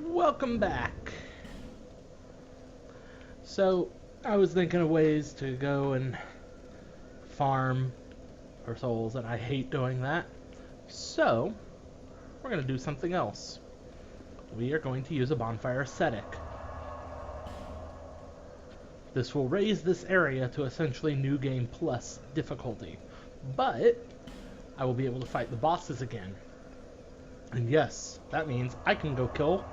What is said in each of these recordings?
Welcome back. So, I was thinking of ways to go and farm for souls, and I hate doing that. So, we're going to do something else. We are going to use a bonfire ascetic. This will raise this area to essentially New Game Plus difficulty. But, I will be able to fight the bosses again. And yes, that means I can go kill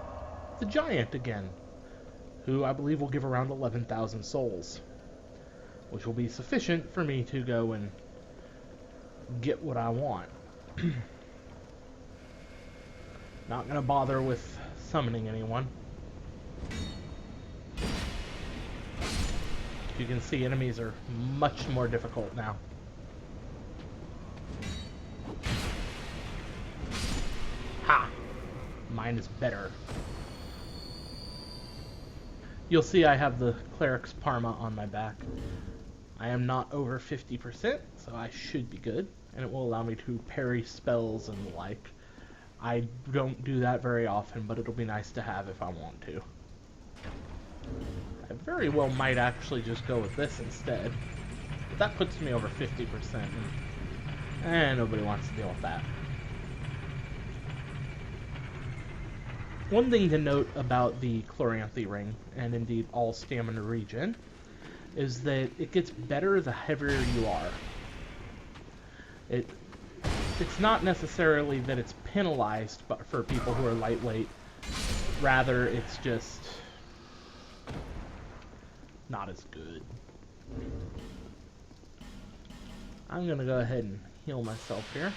the giant again, who I believe will give around 11,000 souls, which will be sufficient for me to go and get what I want. Not going to bother with summoning anyone. You can see enemies are much more difficult now. Ha! Mine is better. You'll see I have the Cleric's Parma on my back. I am not over 50%, so I should be good, and it will allow me to parry spells and the like. I don't do that very often, but it'll be nice to have if I want to. I very well might actually just go with this instead. But that puts me over 50%, and nobody wants to deal with that. One thing to note about the Chloranthy Ring, and indeed all stamina regen, is that it gets better the heavier you are. It's not necessarily that it's penalized but for people who are lightweight. Rather, it's just not as good. I'm going to go ahead and heal myself here.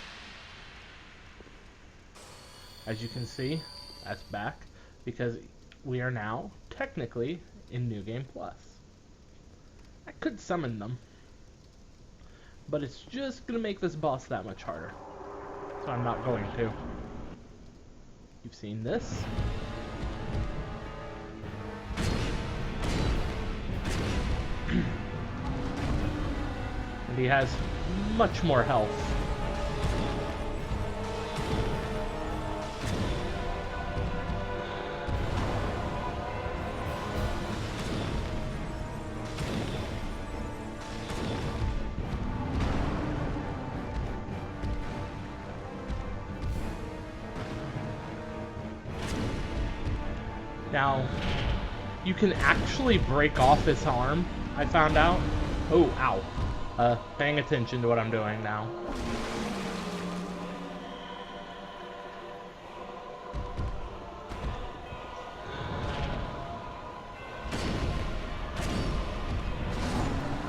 As you can see, that's back, because we are now technically in New Game Plus. I could summon them, but it's just going to make this boss that much harder. So I'm not going to. You've seen this. And he has much more health. Now, you can actually break off his arm, I found out. Oh, ow. Paying attention to what I'm doing now.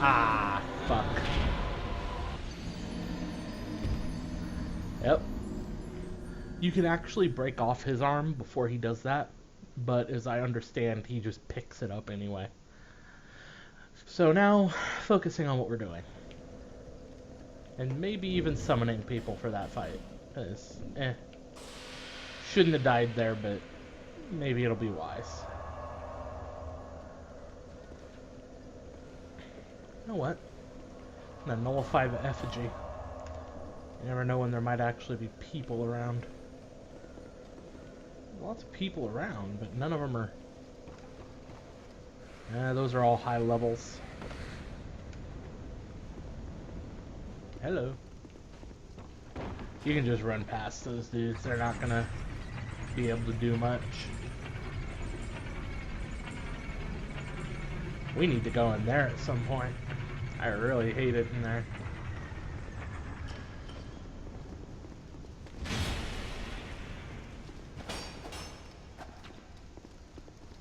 Ah, fuck. Yep. You can actually break off his arm before he does that, but as I understand, he just picks it up anyway. So now, focusing on what we're doing. And maybe even summoning people for that fight. Because, shouldn't have died there, but maybe it'll be wise. You know what? I'm gonna nullify the effigy. You never know when there might actually be people around. Lots of people around, but none of them are... those are all high levels. Hello. You can just run past those dudes. They're not gonna be able to do much. We need to go in there at some point. I really hate it in there.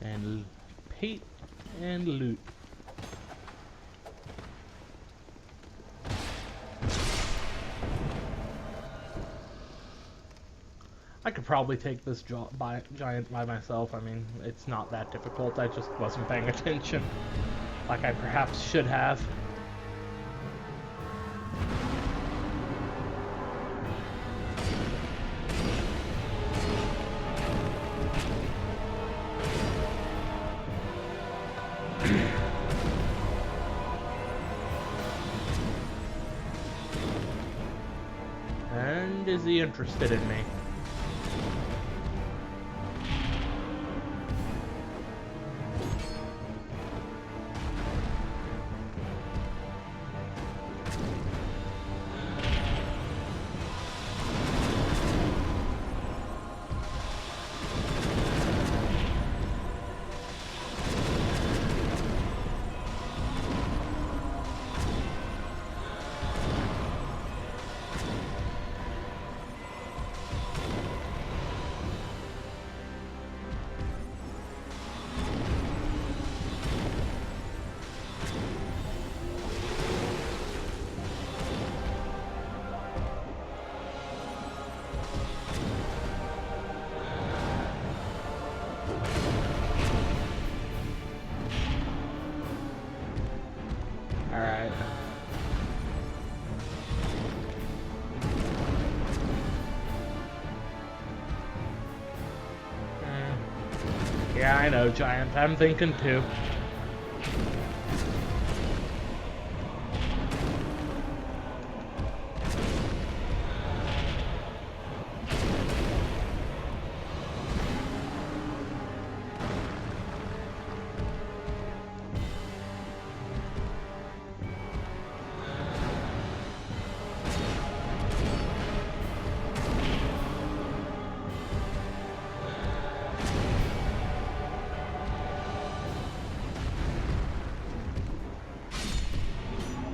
And pate and loot. I could probably take this giant by myself. I mean, it's not that difficult. I just wasn't paying attention like I perhaps should have. And is he interested in me? Yeah, I know, Giant. I'm thinking too.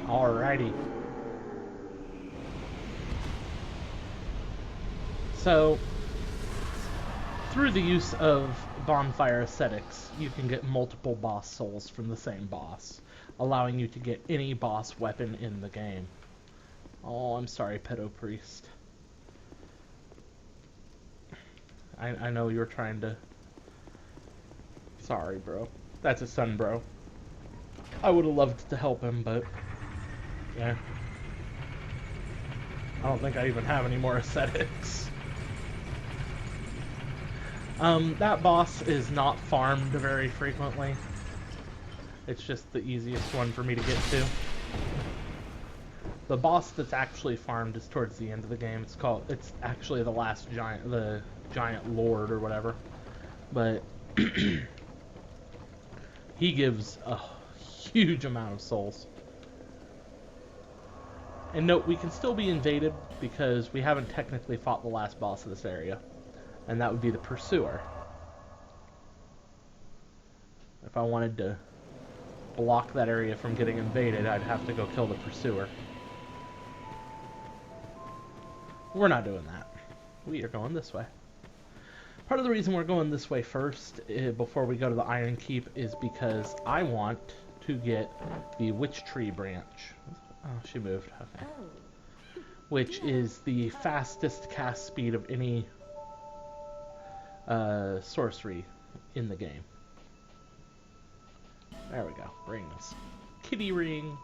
Alrighty. So, through the use of bonfire ascetics, you can get multiple boss souls from the same boss, allowing you to get any boss weapon in the game. Oh, I'm sorry, pedo priest. I know you're trying to... Sorry, bro. That's his son, bro. I would have loved to help him, but... yeah. I don't think I even have any more ascetics. That boss is not farmed very frequently. It's just the easiest one for me to get to. The boss that's actually farmed is towards the end of the game. It's actually the last giant, the giant lord or whatever. But he gives a huge amount of souls. And note, we can still be invaded because we haven't technically fought the last boss of this area. And that would be the Pursuer. If I wanted to block that area from getting invaded, I'd have to go kill the Pursuer. We're not doing that. We are going this way. Part of the reason we're going this way first, before we go to the Iron Keep, is because I want to get the Witch Tree branch. Oh, she moved. Okay. Which is the fastest cast speed of any sorcery in the game. There we go. Rings. Kitty ring.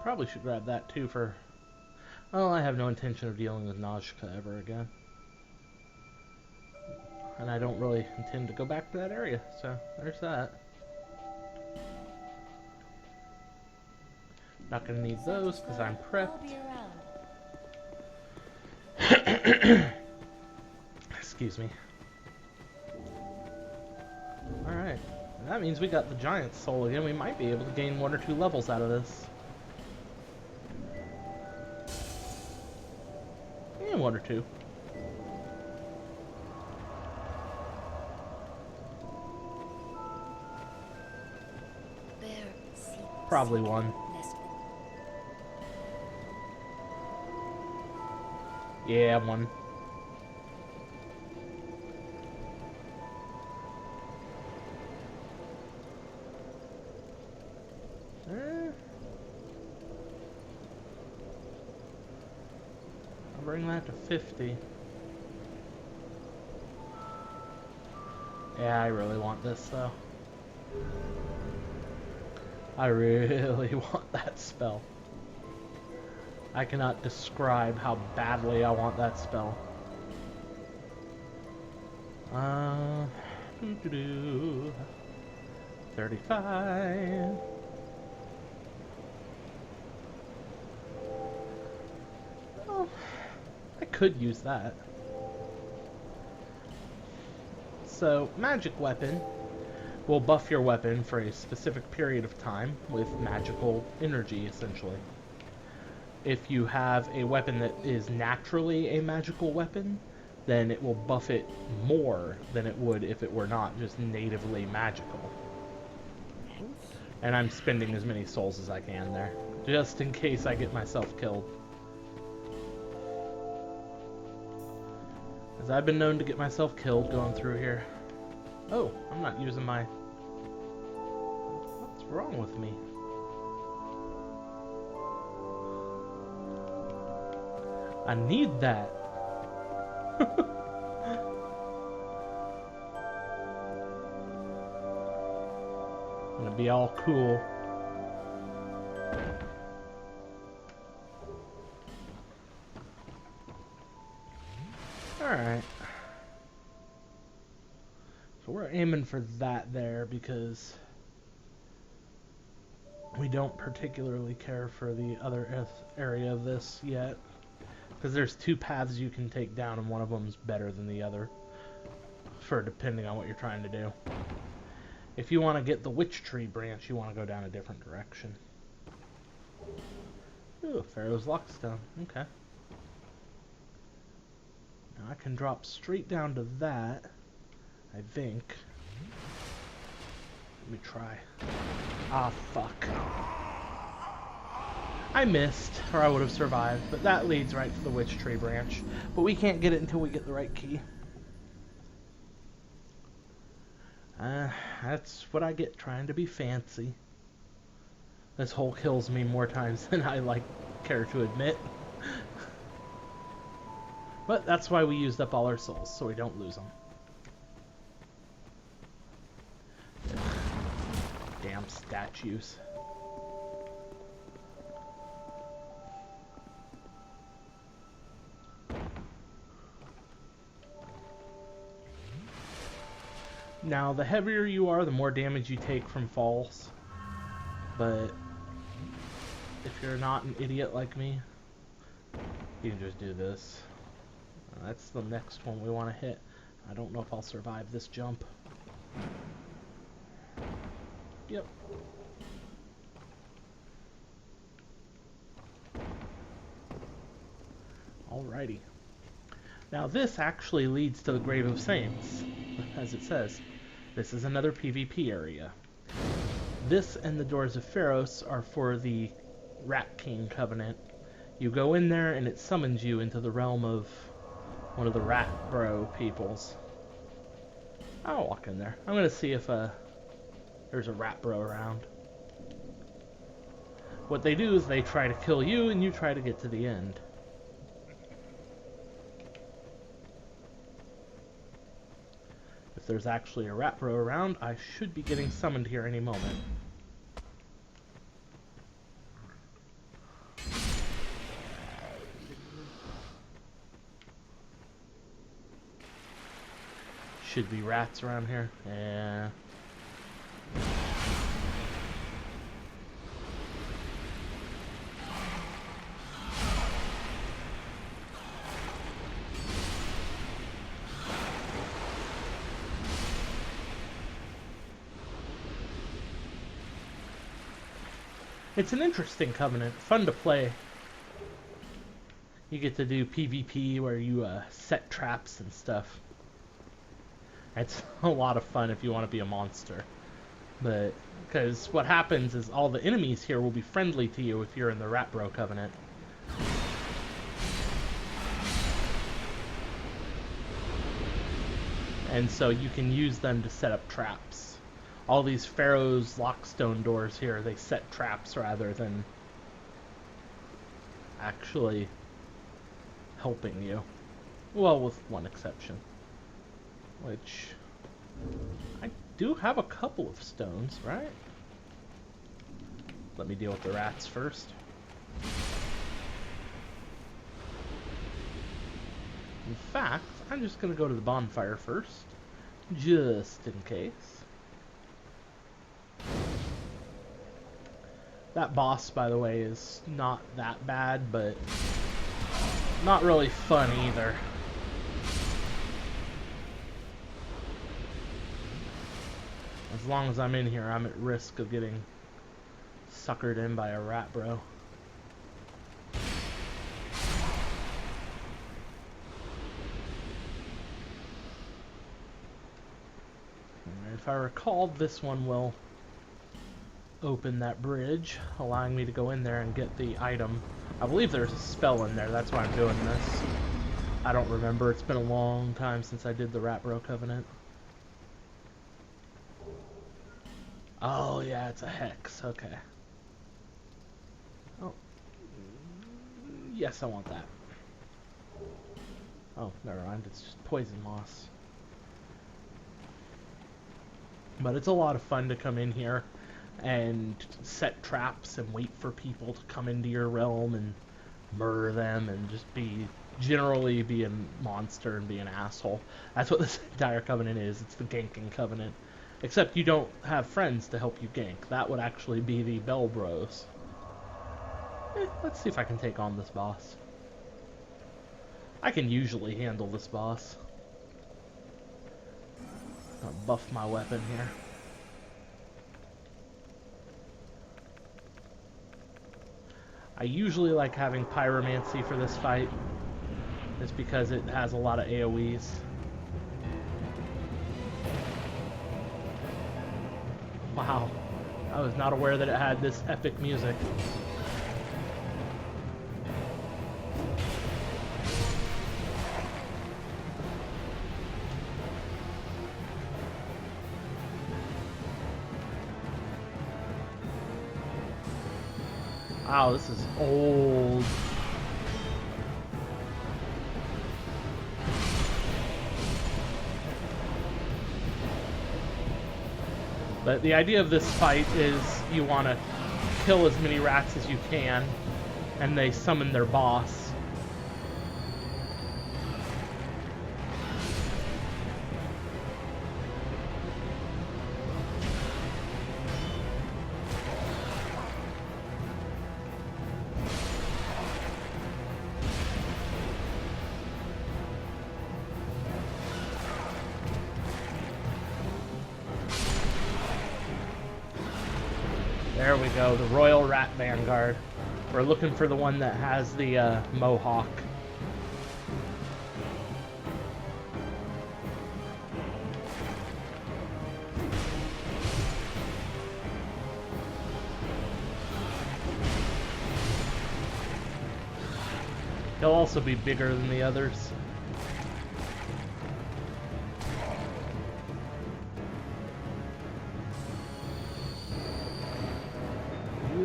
Probably should grab that too for... well, I have no intention of dealing with Nazca ever again. And I don't really intend to go back to that area, so there's that. Not gonna need those because I'm prepped. Excuse me. Alright. That means we got the giant soul again. We might be able to gain 1 or 2 levels out of this. And 1 or 2. Probably 1. Yeah, 1. I'll bring that to 50. Yeah, I really want this though. I really want that spell. I cannot describe how badly I want that spell. 35. Oh, I could use that. So, magic weapon will buff your weapon for a specific period of time with magical energy, essentially. If you have a weapon that is naturally a magical weapon, then it will buff it more than it would if it were not just natively magical. And I'm spending as many souls as I can there, just in case I get myself killed. As I've been known to get myself killed going through here. Oh, I'm not using my... What's wrong with me? I need that. I'm gonna be all cool. Alright. So we're aiming for that there because we don't particularly care for the other area of this yet. Because there's two paths you can take down, and one of them's better than the other, for depending on what you're trying to do. If you want to get the witch tree branch, you want to go down a different direction. Ooh, Pharaoh's Lockstone. Okay. Now I can drop straight down to that, I think. Let me try. Ah, fuck. I missed, or I would have survived, but that leads right to the witch tree branch. But we can't get it until we get the right key. That's what I get trying to be fancy. This hole kills me more times than I care to admit. But that's why we used up all our souls, so we don't lose them. Damn statues. Now, the heavier you are, the more damage you take from falls. But if you're not an idiot like me, you can just do this. That's the next one we want to hit. I don't know if I'll survive this jump. Yep. Alrighty. Now this actually leads to the Grave of Saints, as it says. This is another PvP area. This and the Doors of Pharos are for the Rat King Covenant. You go in there and it summons you into the realm of one of the Rat Bro peoples. I'll walk in there. I'm going to see if there's a Rat Bro around. What they do is they try to kill you and you try to get to the end. If there's actually a Rat Bro around, I should be getting summoned here any moment. Should be rats around here. Yeah. It's an interesting covenant, fun to play. You get to do PvP where you set traps and stuff. It's a lot of fun if you want to be a monster. But, because what happens is all the enemies here will be friendly to you if you're in the Rat Bro Covenant. And so you can use them to set up traps. All these Pharaoh's Lockstone doors here, they set traps rather than actually helping you. Well, with one exception. Which, I do have a couple of stones, right? Let me deal with the rats first. In fact, I'm just going to go to the bonfire first, just in case. That boss, by the way, is not that bad, but not really fun either. As long as I'm in here, I'm at risk of getting suckered in by a rat bro. If I recall, this one will open that bridge, allowing me to go in there and get the item. I believe there's a spell in there, that's why I'm doing this. I don't remember, it's been a long time since I did the Rat Bro Covenant. Oh yeah, it's a hex, okay. Oh. Yes, I want that. Oh, never mind, it's just poison moss. But it's a lot of fun to come in here and set traps and wait for people to come into your realm and murder them and just be generally be a monster and be an asshole. That's what this entire covenant is. It's the ganking covenant. Except you don't have friends to help you gank. That would actually be the Bell Bros. Let's see if I can take on this boss. I can usually handle this boss. I'll buff my weapon here. I usually like having pyromancy for this fight, just because it has a lot of AoEs. Wow, I was not aware that it had this epic music. Wow, this is old. But the idea of this fight is you want to kill as many rats as you can, and they summon their boss. There we go, the Royal Rat Vanguard. We're looking for the one that has the mohawk. He'll also be bigger than the others.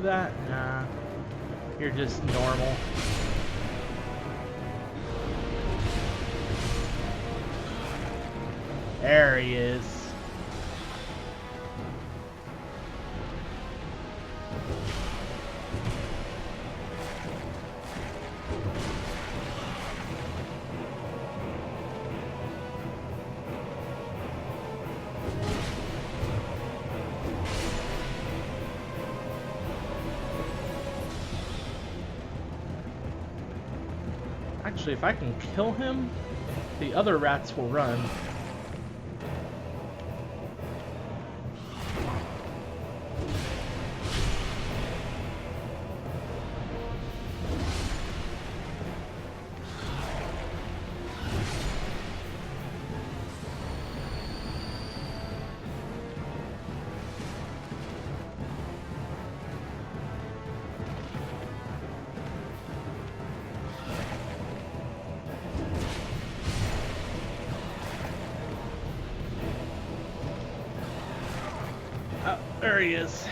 That? Nah. You're just normal. There he is. Actually, if I can kill him, the other rats will run. Oh, there he is.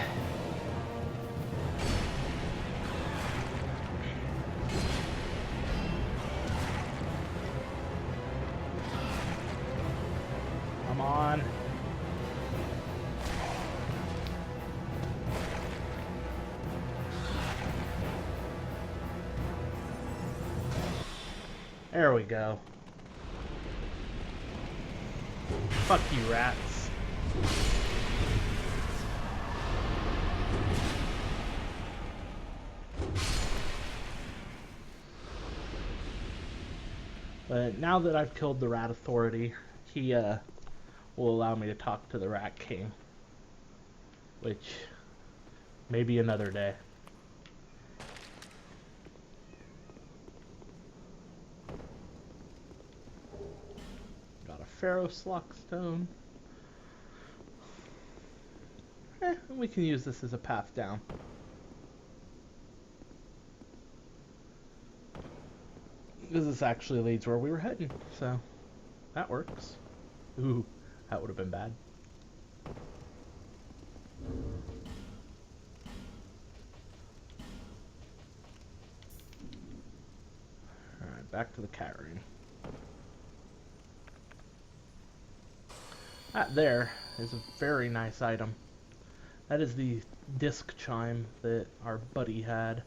Come on. There we go. Fuck you, rats. But now that I've killed the Rat Authority, he will allow me to talk to the Rat King. Which, maybe another day. Got a Pharaoh Slock Stone. We can use this as a path down. This actually leads where we were heading, so that works. Ooh, that would have been bad. Alright, back to the cat ring. That there is a very nice item. That is the disc chime that our buddy had.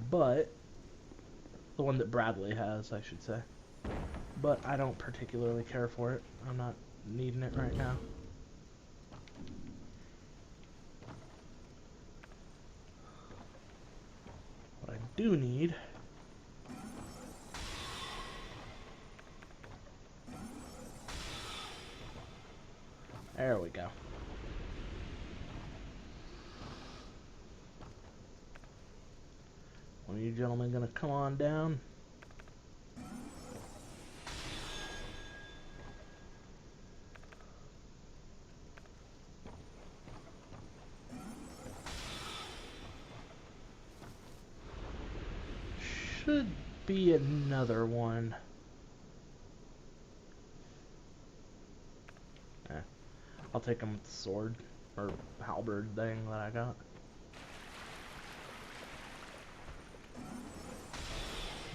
But The one that Bradley has, I should say. But I don't particularly care for it. I'm not needing it right now. What I do need... There we go. One of you gentlemen gonna come on down? Should be another one. I'll take him with the sword, or halberd thing that I got.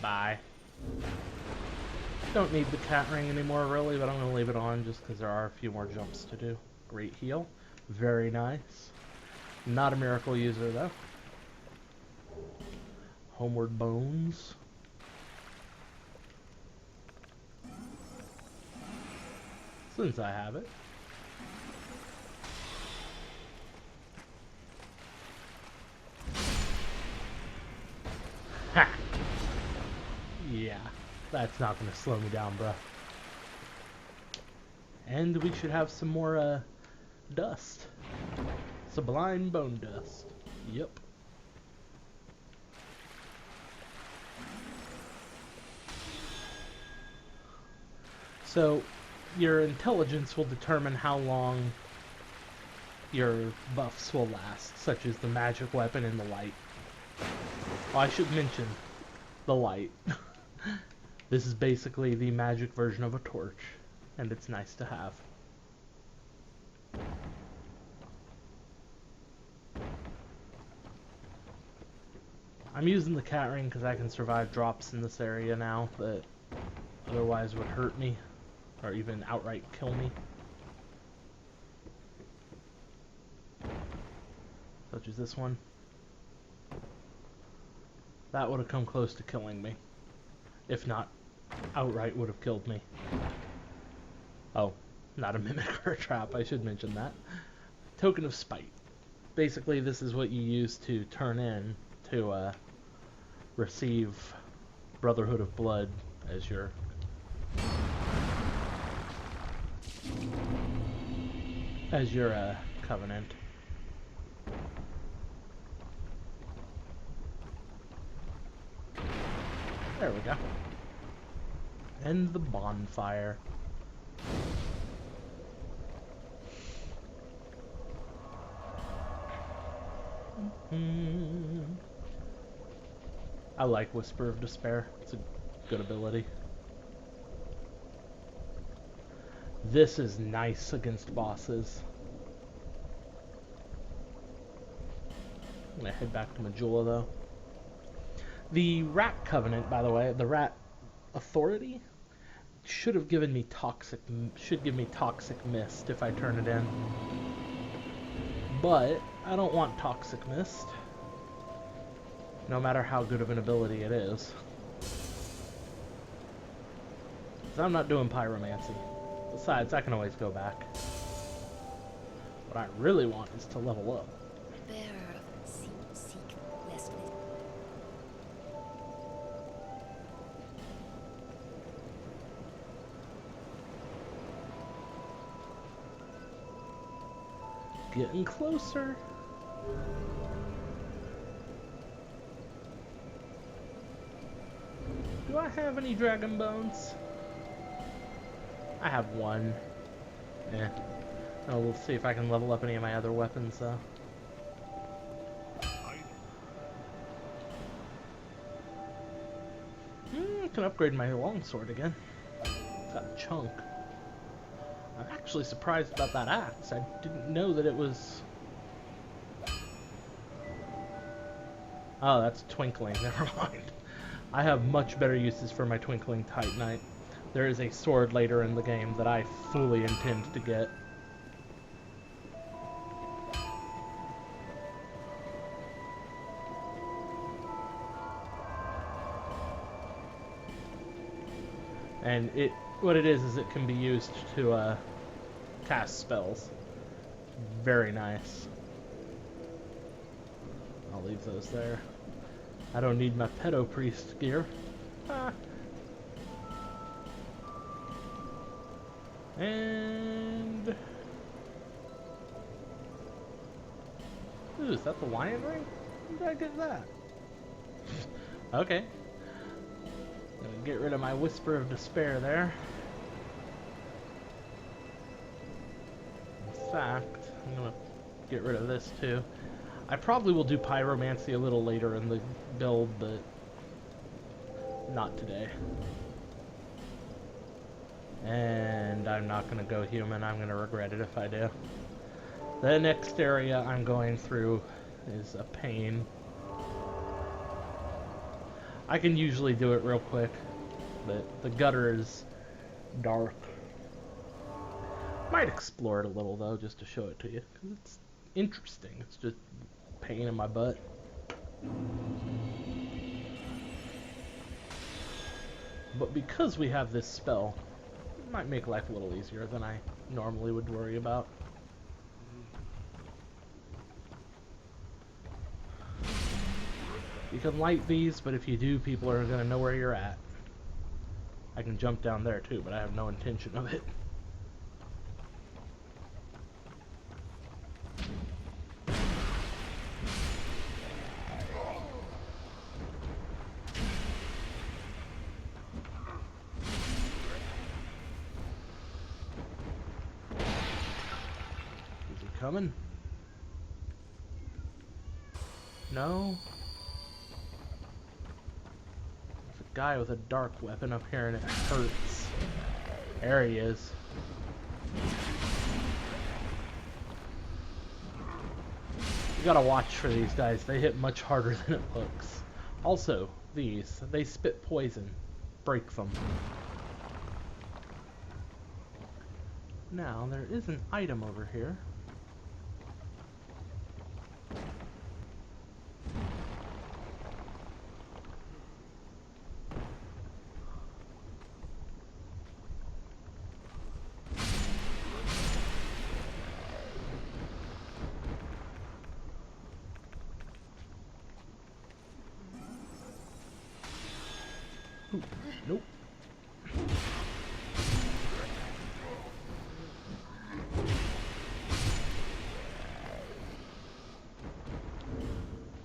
Bye. Don't need the cat ring anymore really, but I'm going to leave it on just because there are a few more jumps to do. Great heal. Very nice. Not a miracle user though. Homeward Bones. Since I have it. Ha! Yeah, that's not gonna slow me down, bruh. And we should have some more, dust. Sublime bone dust. Yep. So, your intelligence will determine how long your buffs will last, such as the magic weapon and the light. Oh, I should mention the light. This is basically the magic version of a torch, and it's nice to have. I'm using the cat ring because I can survive drops in this area now that otherwise would hurt me, or even outright kill me. Such as this one. That would have come close to killing me. If not, outright would have killed me. Oh, not a mimic or a trap, I should mention that. Token of Spite. Basically, this is what you use to turn in to receive Brotherhood of Blood as your covenant. There we go. And the bonfire. I like Whisper of Despair. It's a good ability. This is nice against bosses. I'm gonna head back to Majula though. The Rat Covenant, by the way, the Rat Authority, should give me Toxic Mist if I turn it in. But I don't want Toxic Mist, no matter how good of an ability it is. 'Cause I'm not doing Pyromancy. Besides, I can always go back. What I really want is to level up. Getting closer. Do I have any dragon bones? I have one. Eh. Oh, we'll see if I can level up any of my other weapons though. I can upgrade my longsword again. Got a chunk. I'm actually surprised about that axe. I didn't know that it was... Oh, that's Twinkling. Never mind. I have much better uses for my Twinkling Titanite. There is a sword later in the game that I fully intend to get. And what it is it can be used to cast spells. Very nice. I'll leave those there. I don't need my pedo priest gear. Ah. And ooh, is that the lion ring? When did I get that? Okay. Gonna get rid of my whisper of despair there. In fact, I'm gonna get rid of this too. I probably will do pyromancy a little later in the build, but not today. And I'm not gonna go human. I'm gonna regret it if I do. The next area I'm going through is a pain. I can usually do it real quick, but the gutter is dark. Might explore it a little though, just to show it to you, because it's interesting. It's just a pain in my butt. But because we have this spell, it might make life a little easier than I normally would worry about. You can light these, but if you do, people are going to know where you're at. I can jump down there too, but I have no intention of it. Is he coming? No? Guy with a dark weapon up here and it hurts. There he is. You gotta watch for these guys. They hit much harder than it looks. Also, they spit poison. Break them. Now, there is an item over here. Ooh, nope.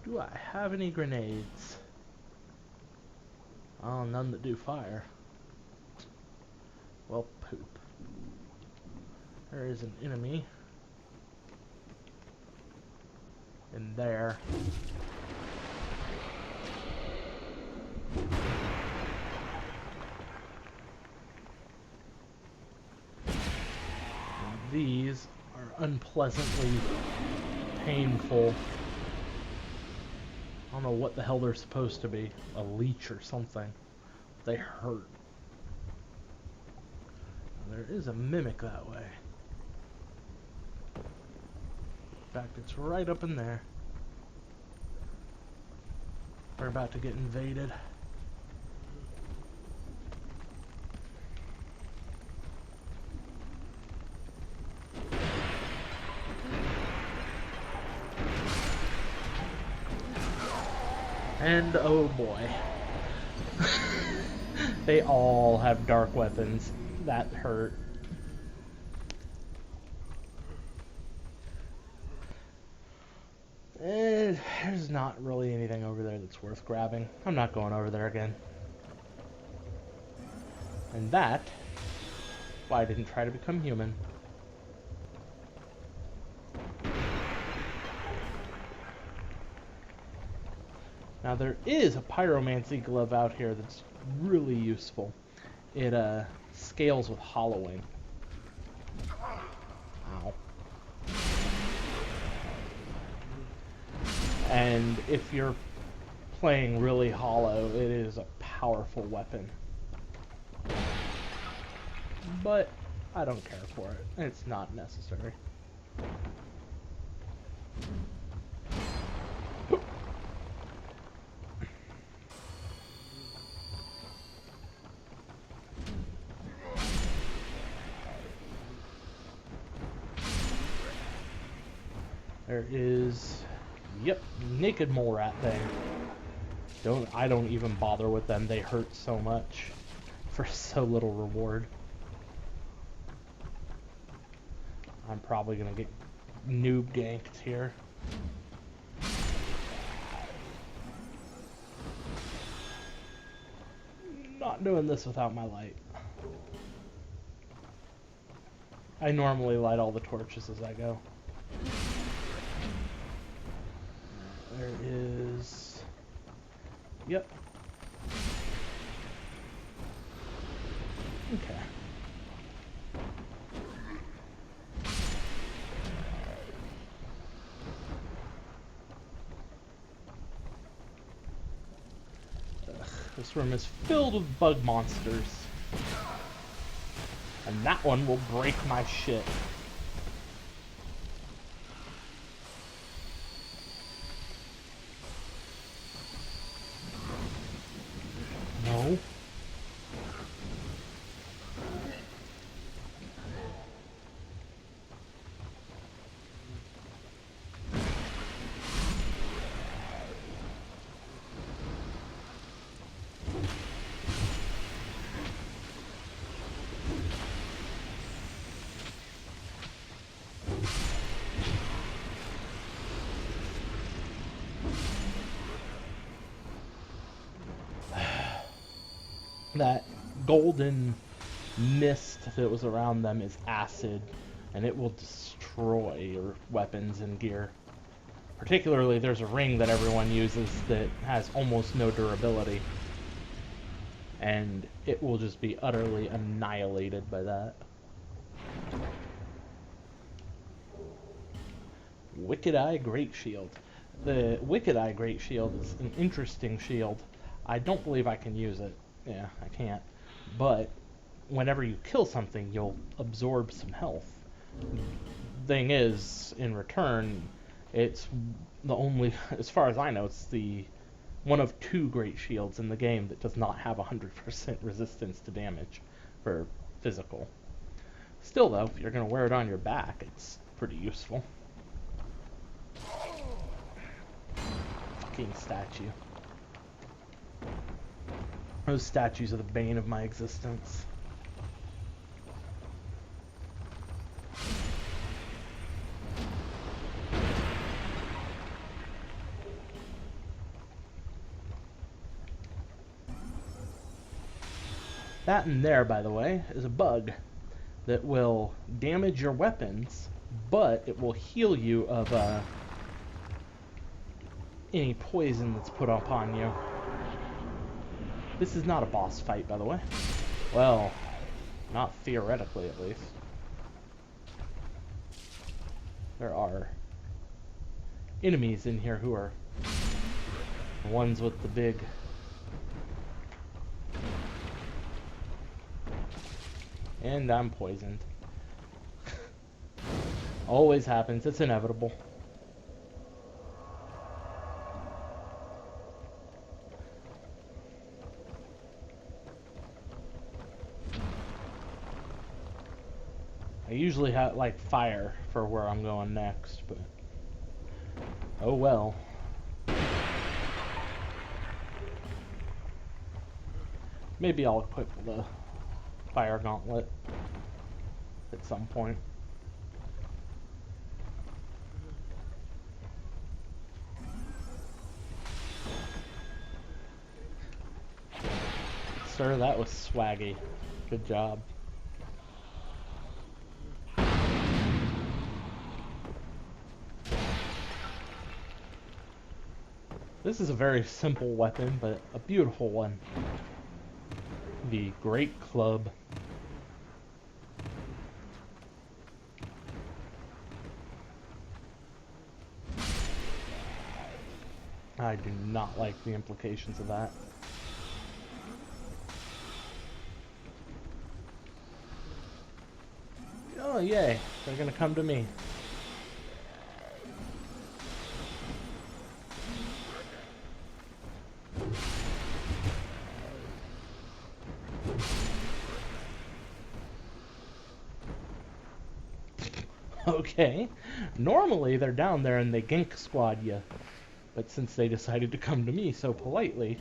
Do I have any grenades? Oh, none that do fire. Well, poop. There is an enemy in there. These are unpleasantly painful. I don't know what the hell they're supposed to be. A leech or something. They hurt. There is a mimic that way. In fact, it's right up in there. We're about to get invaded. And oh boy. They all have dark weapons. That hurt. There's not really anything over there that's worth grabbing. I'm not going over there again. And that's why I didn't try to become human. Now there is a pyromancy glove out here that's really useful. It scales with hollowing. Ow. And if you're playing really hollow, it is a powerful weapon. But I don't care for it. It's not necessary. There is, yep, naked mole rat thing. I don't even bother with them. They hurt so much for so little reward. I'm probably gonna get noob ganked here. Not doing this without my light. I normally light all the torches as I go. There is... Yep. Okay. This room is filled with bug monsters. And that one will break my shit. No. That golden mist that was around them is acid, and it will destroy your weapons and gear. Particularly, there's a ring that everyone uses that has almost no durability, and it will just be utterly annihilated by that. Wicked Eye Great Shield. The Wicked Eye Great Shield is an interesting shield. I don't believe I can use it. Yeah, I can't. But whenever you kill something, you'll absorb some health. Thing is, in return, it's the only, as far as I know, it's the one of 2 great shields in the game that does not have 100% resistance to damage for physical. Still, though, if you're going to wear it on your back, it's pretty useful. Fucking statue. Those statues are the bane of my existence. That in there, by the way, is a bug that will damage your weapons, but it will heal you of any poison that's put upon you. This is not a boss fight, by the way. Well, not theoretically, at least. There are enemies in here who are the ones with the big... And I'm poisoned. Always happens, it's inevitable. I usually have like fire for where I'm going next, but oh well. Maybe I'll equip the fire gauntlet at some point. Sir, that was swaggy. Good job. This is a very simple weapon, but a beautiful one. The Great Club. I do not like the implications of that. Oh yay, they're gonna come to me. Okay. Normally they're down there and they gank squad you. But since they decided to come to me so politely,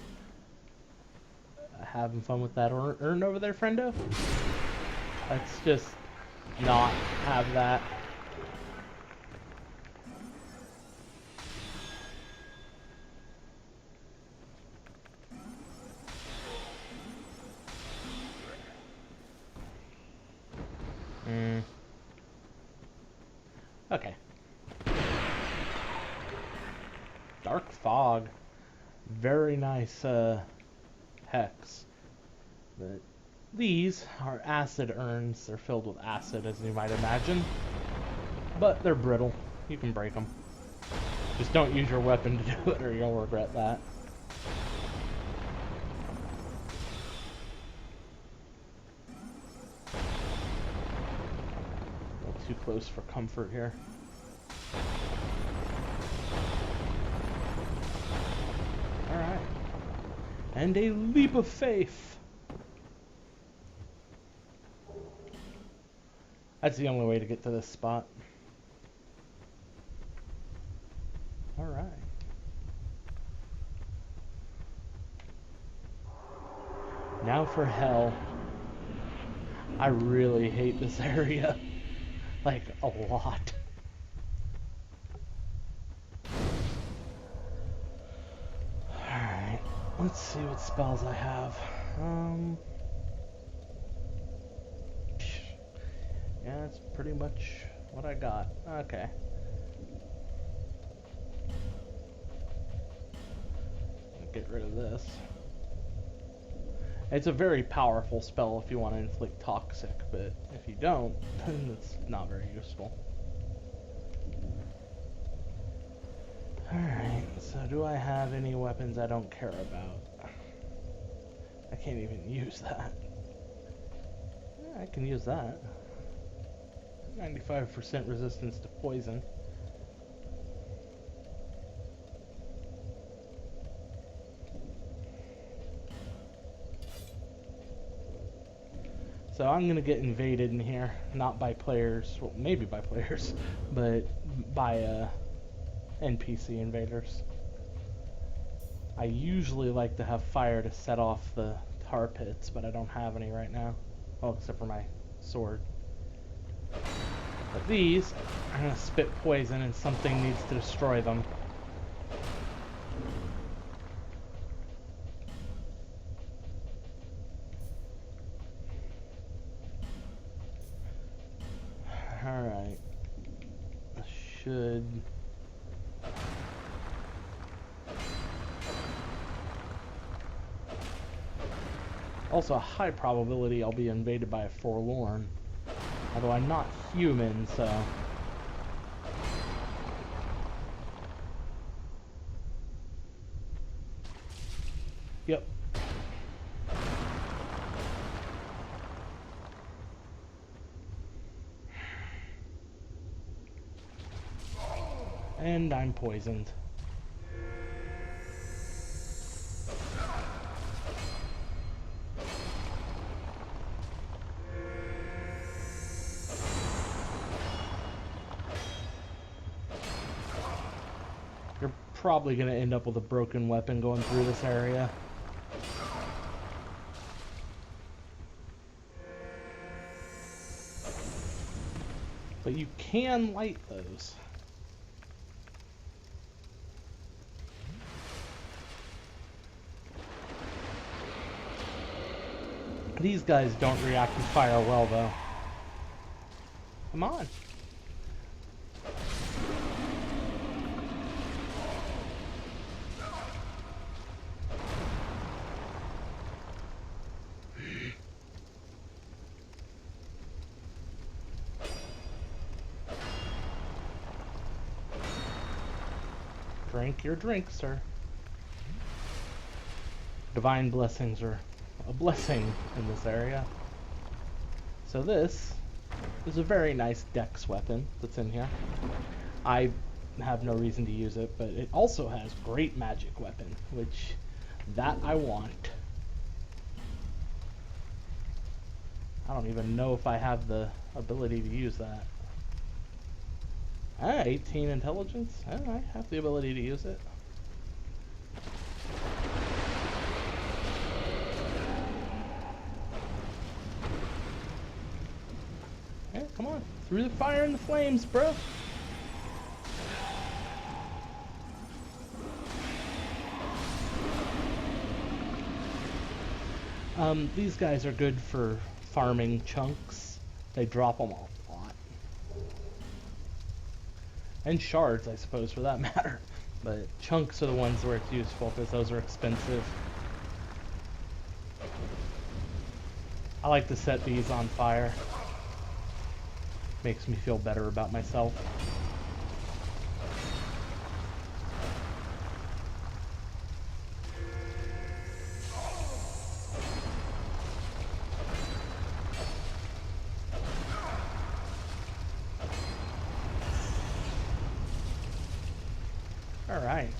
having fun with that urn over there, friendo? Let's just not have that. Okay. Dark fog. Very nice hex. But these are acid urns. They're filled with acid, as you might imagine. But they're brittle. You can break them. Just don't use your weapon to do it or you'll regret that. A little too close for comfort here. Alright. And a leap of faith. That's the only way to get to this spot. Alright. Now for hell. I really hate this area. Like, a lot. Alright. Let's see what spells I have. Yeah, that's pretty much what I got. Okay. Get rid of this. It's a very powerful spell if you want to inflict toxic, but if you don't, then it's not very useful. Alright, so do I have any weapons I don't care about? I can't even use that. Yeah, I can use that. 95% resistance to poison. So I'm going to get invaded in here, not by players, well, maybe by players, but by NPC invaders. I usually like to have fire to set off the tar pits, but I don't have any right now. Well, except for my sword. But these are going to spit poison and something needs to destroy them. Alright. Should... Also, a high probability I'll be invaded by a forlorn. Although I'm not human, so... Yep. And I'm poisoned. You're probably going to end up with a broken weapon going through this area. But you can light those. These guys don't react to fire well, though. Come on. Drink your drink, sir. Divine blessings are a blessing in this area. So this is a very nice dex weapon that's in here. I have no reason to use it, but it also has great magic weapon, which that I want. I don't even know if I have the ability to use that. Ah, 18 intelligence. Ah, I have the ability to use it. Yeah, come on. Through the fire and the flames, bro. These guys are good for farming chunks. They drop them a lot. And shards, I suppose, for that matter. But chunks are the ones where it's useful, because those are expensive. I like to set these on fire. Makes me feel better about myself. Alright.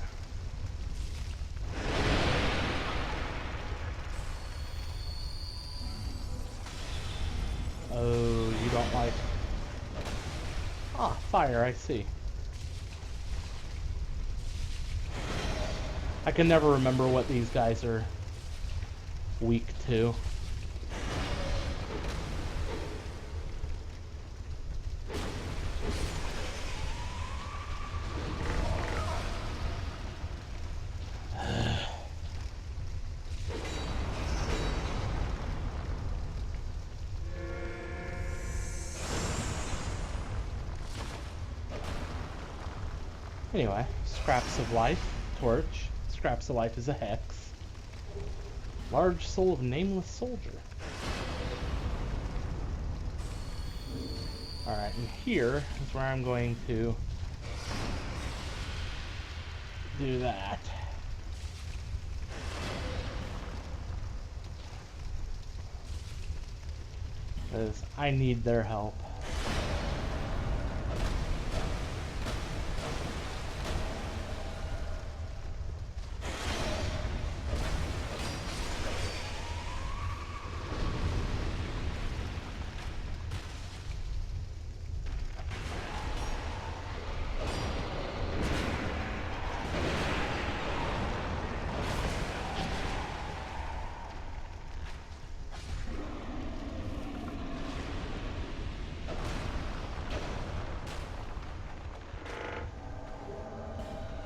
Oh, you don't like... Ah, fire, I see. I can never remember what these guys are weak to. Anyway, scraps of life, torch. Scraps of life is a hex. Large soul of nameless soldier. Alright, and here is where I'm going to do that. Because I need their help.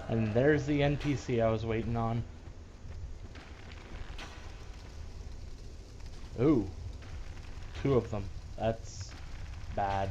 And there's the NPC I was waiting on. Ooh. 2 of them. That's bad.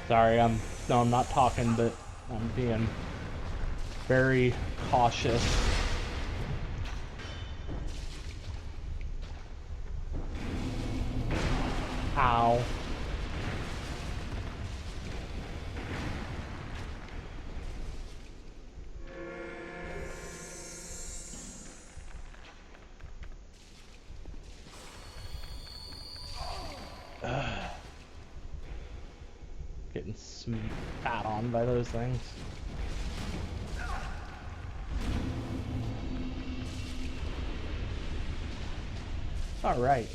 Sorry, I'm not talking, but I'm being very cautious. Ow. Getting spat on by those things. Alright,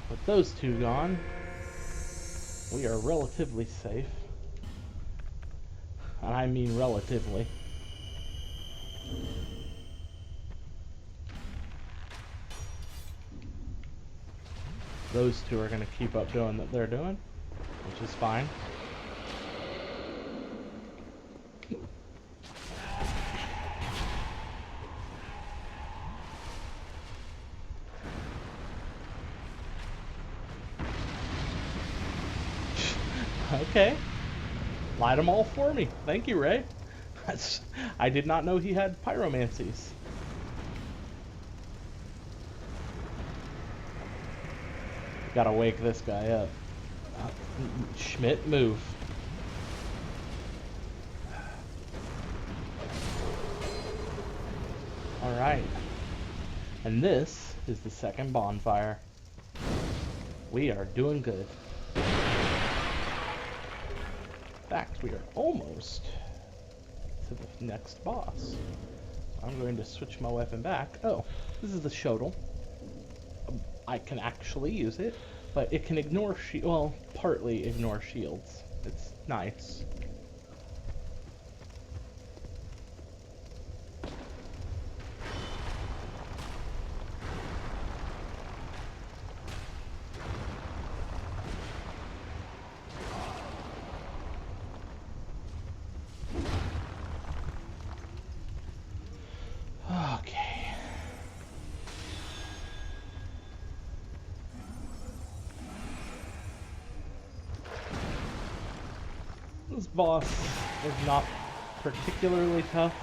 with those 2 gone, we are relatively safe. And I mean relatively. Those 2 are going to keep up doing what they're doing, which is fine. Okay. Light them all for me. Thank you, Ray. I did not know he had pyromancies. Gotta wake this guy up. Schmidt, move. Alright. And this is the second bonfire. We are doing good. In fact, we are almost to the next boss. I'm going to switch my weapon back. Oh, this is the shuttle. I can actually use it, but it can ignore well, partly ignore shields. It's nice. Okay. This boss is not particularly tough.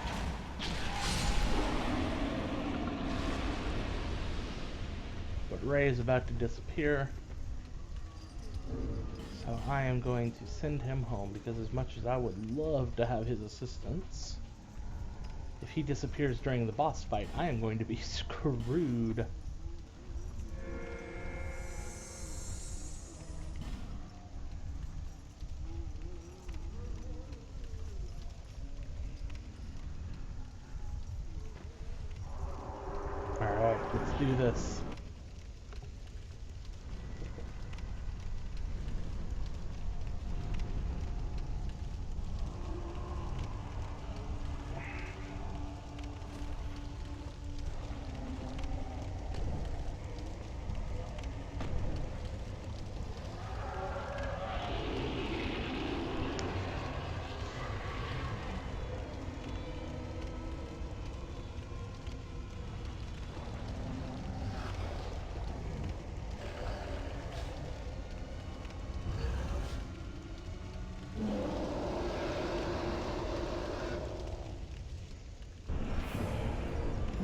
But Ray is about to disappear. So I am going to send him home, because as much as I would love to have his assistance, if he disappears during the boss fight, I am going to be screwed. Alright, let's do this.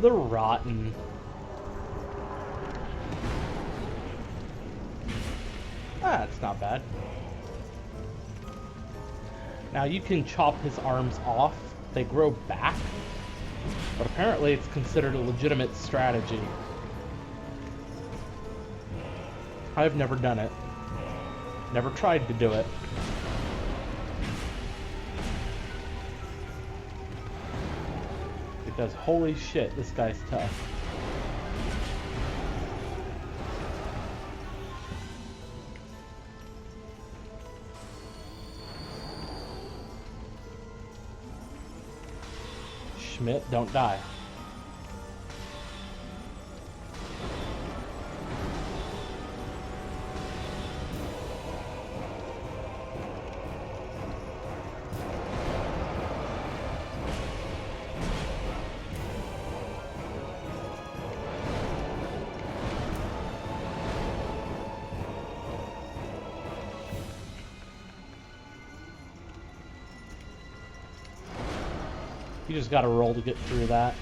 The rotten. Ah, it's not bad. Now you can chop his arms off. They grow back. But apparently it's considered a legitimate strategy. I've never done it. Never tried to do it. Because holy shit, this guy's tough. Schmidt, don't die. You just gotta roll to get through that.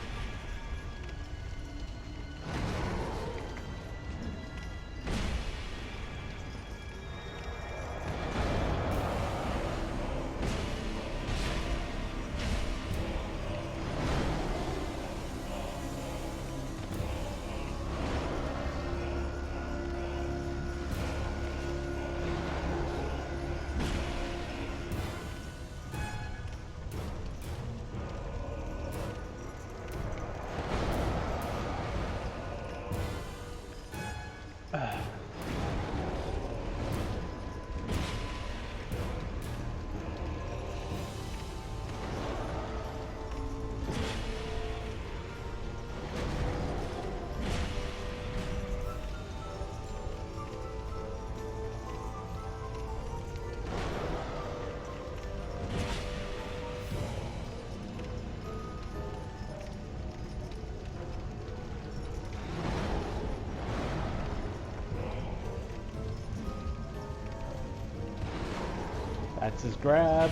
That's his grab.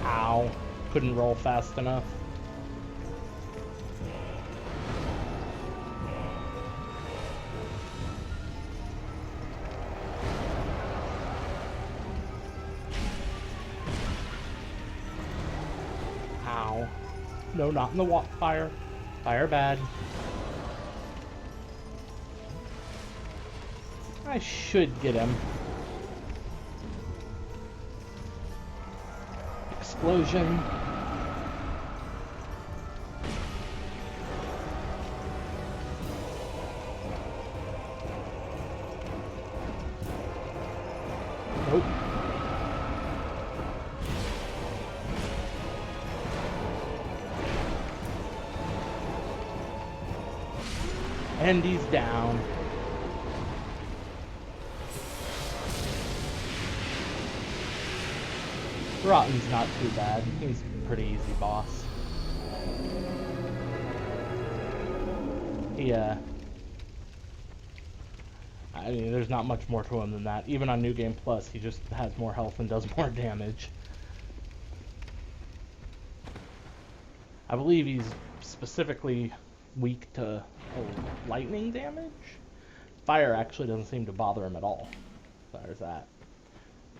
Ow. Couldn't roll fast enough. Ow. No, not in the fire. Fire bad. I should get him. Explosion. Nope. And he's down. Rotten's not too bad. He's a pretty easy boss. I mean, there's not much more to him than that. Even on New Game Plus, he just has more health and does more damage. I believe he's specifically weak to lightning damage. Fire actually doesn't seem to bother him at all. So there's that.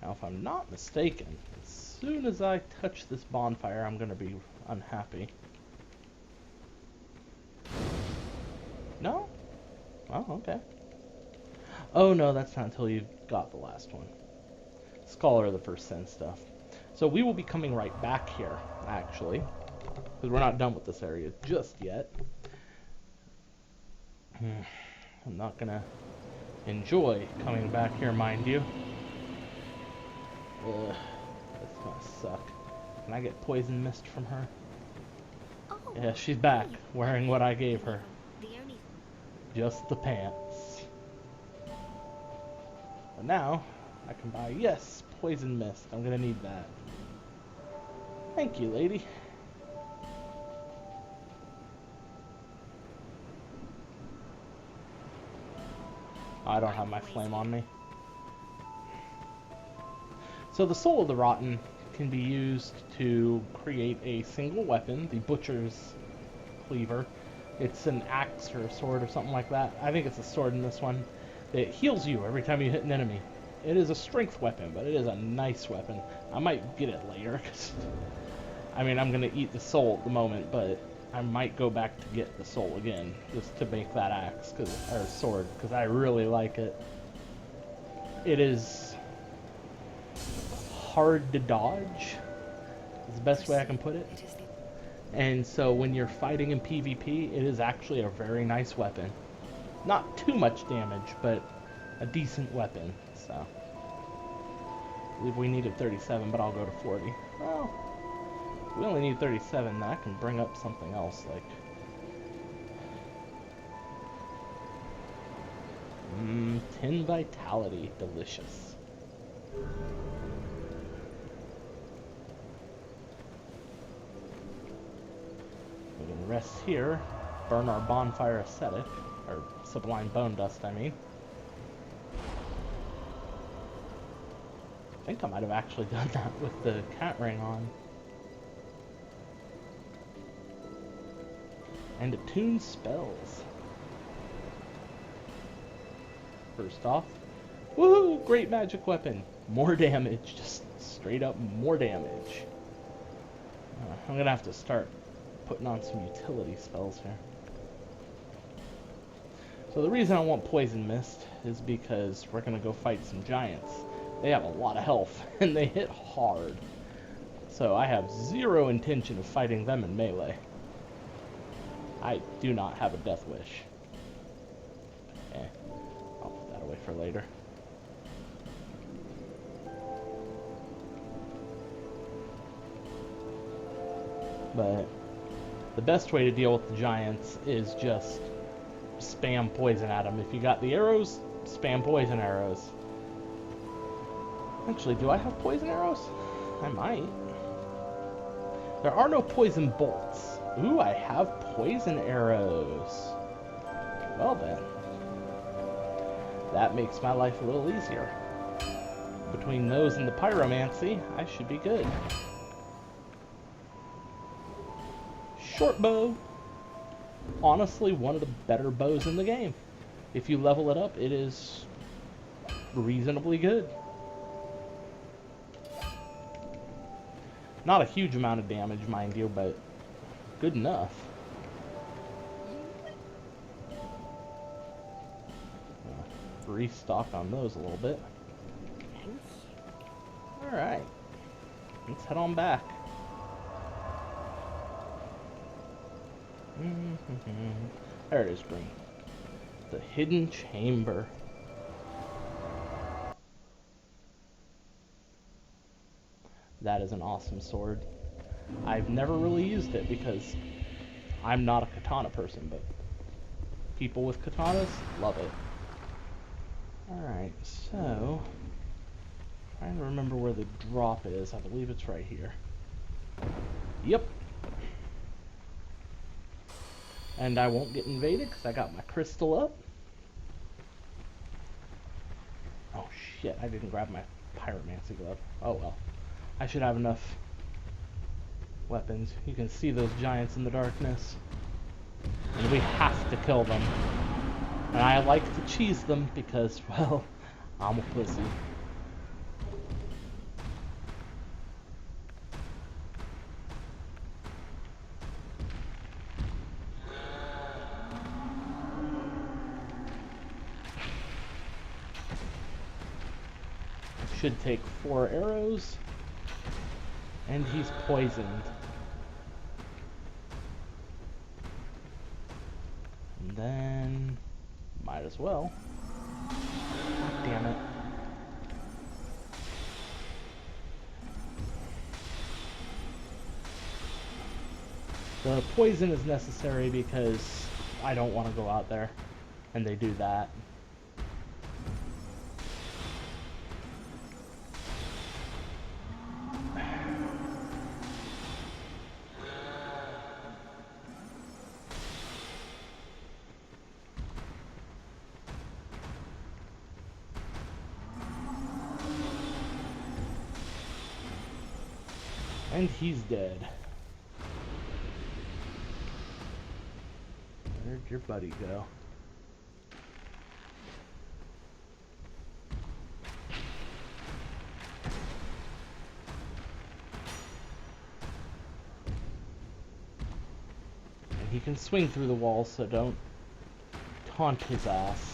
Now, if I'm not mistaken, as soon as I touch this bonfire, I'm going to be unhappy. No? Oh, okay. Oh, no, that's not until you've got the last one. Scholar of the First Sin stuff. So we will be coming right back here, actually, because we're not done with this area just yet. I'm not going to enjoy coming back here, mind you. Ugh, that's gonna suck. Can I get poison mist from her? Oh, yeah, she's back, wearing what I gave her. Just the pants. But now, I can buy, yes, poison mist. I'm gonna need that. Thank you, lady. I don't have my flame on me. So the Soul of the Rotten can be used to create a single weapon, the Butcher's Cleaver. It's an axe or a sword or something like that. I think it's a sword in this one. It heals you every time you hit an enemy. It is a strength weapon, but it is a nice weapon. I might get it later, because, I mean, I'm going to eat the soul at the moment, but I might go back to get the soul again, just to make that axe, or sword, because I really like it. It is hard to dodge, is the best way I can put it. And so when you're fighting in PvP, it is actually a very nice weapon. Not too much damage, but a decent weapon. So I believe we needed 37, but I'll go to 40. Well, if we only need 37, then I can bring up something else, like 10 vitality, delicious. We can rest here, burn our bonfire ascetic, or sublime bone dust, I mean. I think I might have actually done that with the cat ring on. And attune spells. First off, woohoo! Great magic weapon. More damage, just straight up more damage. I'm gonna have to start putting on some utility spells here. So the reason I want Poison Mist is because we're gonna go fight some giants. They have a lot of health, and they hit hard. So I have zero intention of fighting them in melee. I do not have a death wish. Okay, I'll put that away for later. But the best way to deal with the giants is just spam poison at them. If you got the arrows, spam poison arrows. Actually, do I have poison arrows? I might. There are no poison bolts. Ooh, I have poison arrows. Well then. That makes my life a little easier. Between those and the pyromancy, I should be good. Short bow. Honestly, one of the better bows in the game. If you level it up, it is reasonably good. Not a huge amount of damage, mind you, but good enough. Restock on those a little bit. Alright. Let's head on back. There it is, green. The hidden chamber. That is an awesome sword. I've never really used it because I'm not a katana person, but people with katanas love it. Alright, so trying to remember where the drop is. I believe it's right here. Yep. And I won't get invaded because I got my crystal up. Oh shit, I didn't grab my pyromancy glove. Oh well. I should have enough weapons. You can see those giants in the darkness. And we have to kill them. And I like to cheese them because, well, I'm a pussy. Should take 4 arrows. And he's poisoned. And then might as well. God damn it. The poison is necessary because I don't want to go out there. And they do that. And he's dead. Where'd your buddy go? And he can swing through the walls, so don't taunt his ass.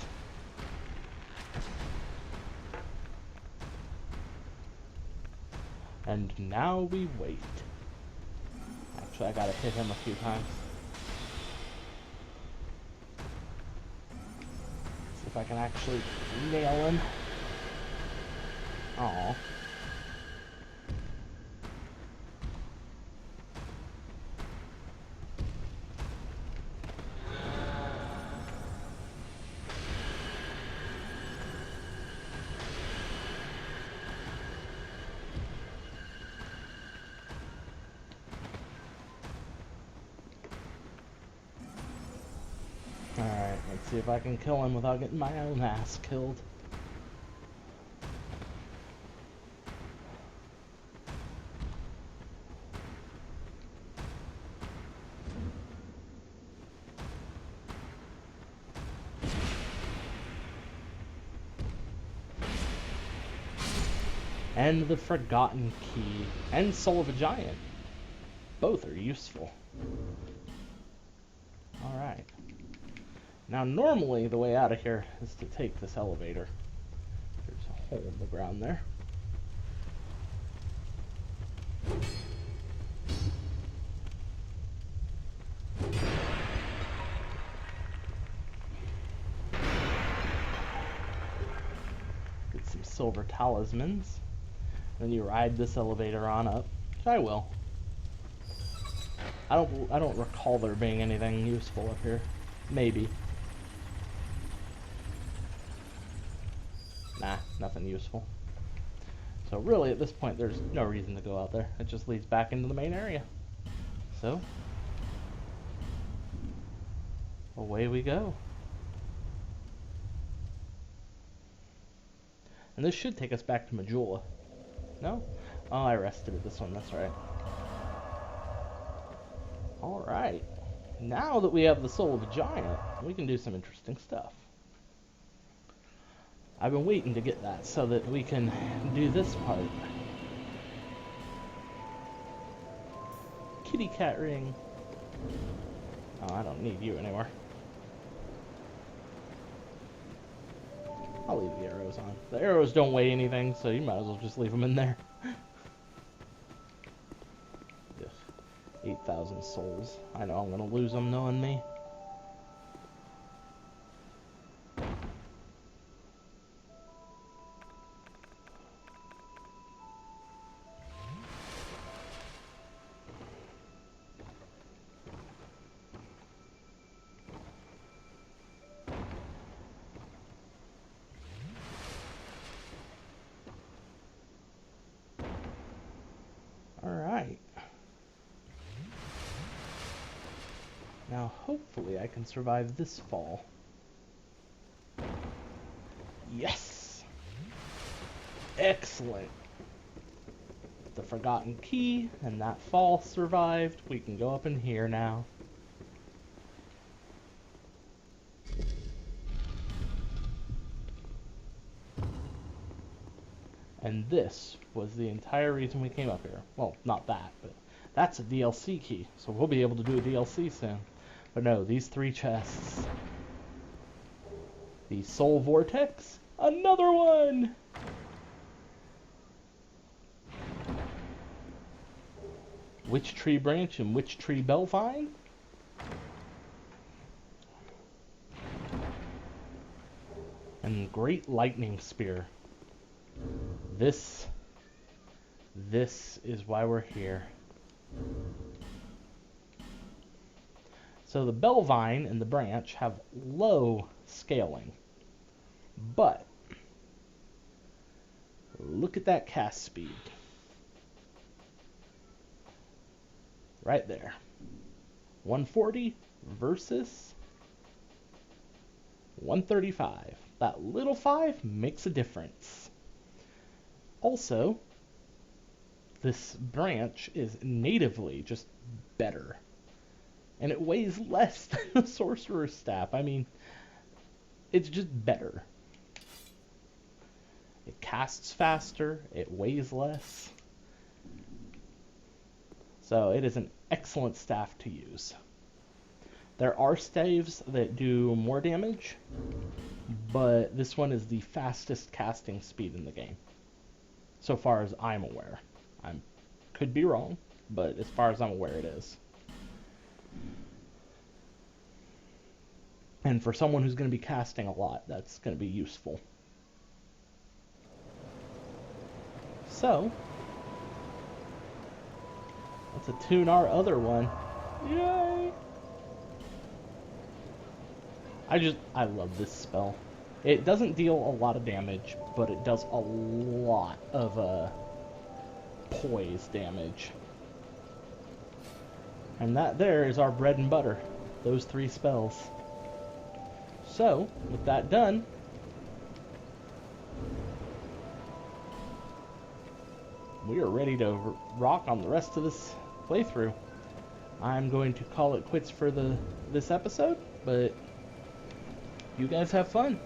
And now we wait. Actually, I gotta hit him a few times. See if I can actually nail him. Aww. Alright, let's see if I can kill him without getting my own ass killed. And the Forgotten Key, and Soul of a Giant. Both are useful. Alright. Now normally the way out of here is to take this elevator. There's a hole in the ground there. Get some silver talismans. Then you ride this elevator on up, which I will. I don't recall there being anything useful up here. Maybe. Nah, nothing useful. So really, at this point, there's no reason to go out there. It just leads back into the main area. So, away we go. And this should take us back to Majula. No? Oh, I rested at this one, that's right. Alright. Now that we have the soul of a giant, we can do some interesting stuff. I've been waiting to get that so that we can do this part. Kitty cat ring. Oh, I don't need you anymore. I'll leave the arrows on. The arrows don't weigh anything, so you might as well just leave them in there. Yes. 8,000 souls. I know I'm gonna lose them knowing me. Alright. Now hopefully I can survive this fall. Yes! Excellent! The forgotten key and that fall survived. We can go up in here now. And this was the entire reason we came up here. Well, not that, but that's a DLC key, so we'll be able to do a DLC soon. But no, these 3 chests. The Soul Vortex, another one! Witch Tree Branch and Witch Tree Belvine? And Great Lightning Spear. This is why we're here. So the Belvine and the branch have low scaling, but look at that cast speed. Right there. 140 versus 135. That little 5 makes a difference. Also, this branch is natively just better. And it weighs less than the Sorcerer's Staff. I mean, it's just better. It casts faster, it weighs less. So it is an excellent staff to use. There are staves that do more damage, but this one is the fastest casting speed in the game. So far as I'm aware. I could be wrong, but as far as I'm aware it is. And for someone who's going to be casting a lot, that's going to be useful. So, let's attune our other one. Yay! I love this spell. It doesn't deal a lot of damage, but it does a lot of poise damage. And that there is our bread and butter. Those 3 spells. So, with that done, we are ready to rock on the rest of this playthrough. I'm going to call it quits for this episode, but you guys have fun.